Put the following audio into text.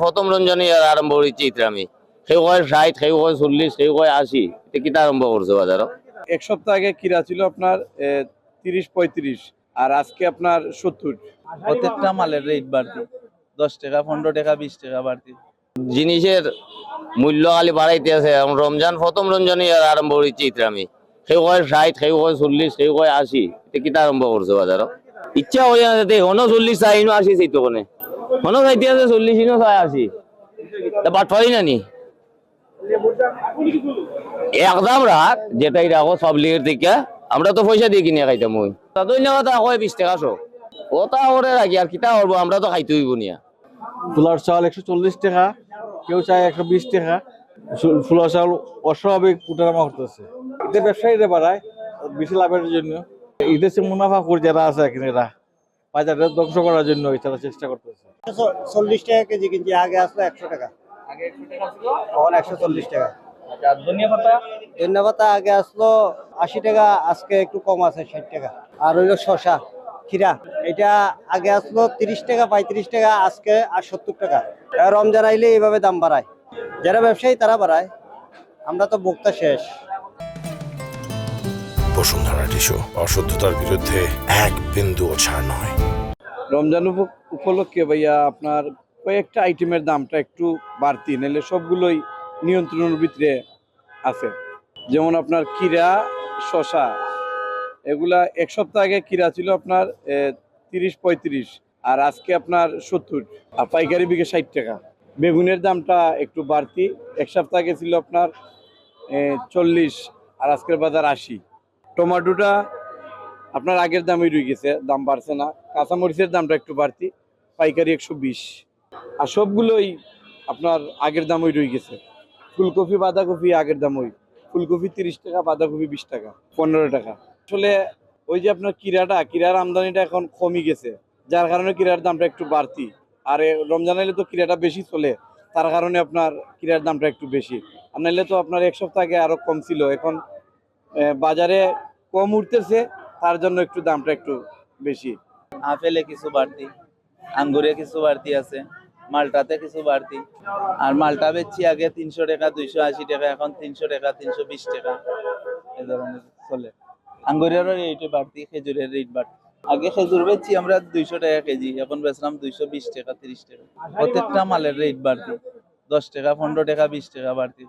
প্রথম রঞ্জনী আরম্ভ করেছি ইত্রামি সেই কয় 60, সেই কয় 40, সেই কয় 80 কিতা আরম্ভ করছে বাজার। এক সপ্তাহ আগে কিরা ছিল আপনার 30-35 আর আজকে আপনার 70। প্রত্যেকটা মালের রেট বাড়তি, 10 টাকা 15 টাকা 20 টাকা বাড়তি। জিনিসের মূল্য খালি বাড়াইতে আছে। রমজান প্রথম রঞ্জনী আরম্ভ করেছি ইত্রামি সেই কয় 60, সেই কয় 40, সেই কয় 80 কিতা আরম্ভ করছে বাজার। ইচ্ছা হয়ে যাতে হনো 40 চাই 80 চাইতো কোনে হনো চাইতে আছে 40 ইনো চাই 80 বাট পারি না নি একদম রাখ যেটাই রাখো সব লিগের থেকে আমরা তো পয়সা দিয়ে কিনে খাইতাম ওই ধন্যবাদ হয় 20 টাকা শো ওটা ওরে রাখি আর কিতা করবো আমরা তো খাইতে হইব নিয়া। ফুলার চাল 140 টাকা, কেউ চায় 120 টাকা। ফুলার চাল অস্বাভাবিক উঠানামা করতেছে। এতে ব্যবসায়ীরা বাড়ায় বেশি লাভের জন্য। এতে সে মুনাফা করে যারা আছে এরা বাজারে ধ্বংস করার জন্য তারা চেষ্টা করতেছে। 40 টাকা কেজি কিনছি, আগে আসলো 100 টাকা, আগে 100 টাকা ছিল, এখন 140 টাকা। আচ্ছা ধনিয়া পাতা ধন্যবাদ আগে আসলো 80 টাকা, আজকে একটু কম আছে 60 টাকা। আর হইলো শসা খিরা, এটা আগে আসলো 30 টাকা 35 টাকা, আজকে আর 70 টাকা। রমজান আইলে এইভাবে দাম বাড়ায়, যারা ব্যবসায়ী তারা বাড়ায়, আমরা তো ভোক্তা শেষ। বসুন্ধরা টিস্যু অশুদ্ধতার বিরুদ্ধে এক বিন্দুও ছাড় নয়। রমজান উপলক্ষে ভাইয়া আপনার কয়েকটা আইটেমের দামটা একটু বাড়তি, নাহলে সবগুলোই নিয়ন্ত্রণের ভিতরে আছে। যেমন আপনার কিরা, শসা, এগুলা এক সপ্তাহ আগে কিরা ছিল আপনার 30-35 আর আজকে আপনার 70 আর পাইকারি বিকে 60 টাকা। বেগুনের দামটা একটু বাড়তি, এক সপ্তাহ আগে ছিল আপনার 40 আর আজকের বাজার 80। টমেটোটা আপনার আগের দামই রয়ে গেছে, দাম বাড়ছে না। কাঁচামরিচের দামটা একটু বাড়তি, পাইকারি 120 আর সবগুলোই আপনার আগের দামই রয়ে গেছে। ফুলকপি বাঁধাকপি আগের দামই, ফুলকপি 30 টাকা, বাঁধাকপি 20 টাকা 15 টাকা। আসলে ওই যে আপনার কিরার আমদানিটা এখন কমই গেছে, যার কারণে কিরার দামটা একটু বাড়তি। আর রমজান এলে তো কিরাটা বেশি চলে, তার কারণে আপনার কিরার দামটা একটু বেশি। আর নাহলে তো আপনার এক সপ্তাহ আগে আরো কম ছিল, এখন বাজারে কম উঠতেছে, তার জন্য একটু দামটা একটু বেশি। আপেলে কিছু বাড়তি, আঙ্গুরে কিছু বাড়তি আছে, মালটাতে কিছু বাড়তি। আর মালটা বেচছি আগে 300 টাকা 280 টাকা, এখন 300 টাকা 320 টাকা এ ধরনের চলে। আঙ্গুরেরও রেট বাড়তি, খেজুরের রেট বাড়তি। আগে খেজুর বেচছি আমরা 200 টাকা কেজি, এখন বেচলাম 220 টাকা 30 টাকা। প্রত্যেকটা মালের রেট বাড়তি, 10 টাকা 15 টাকা 20 টাকা বাড়তি।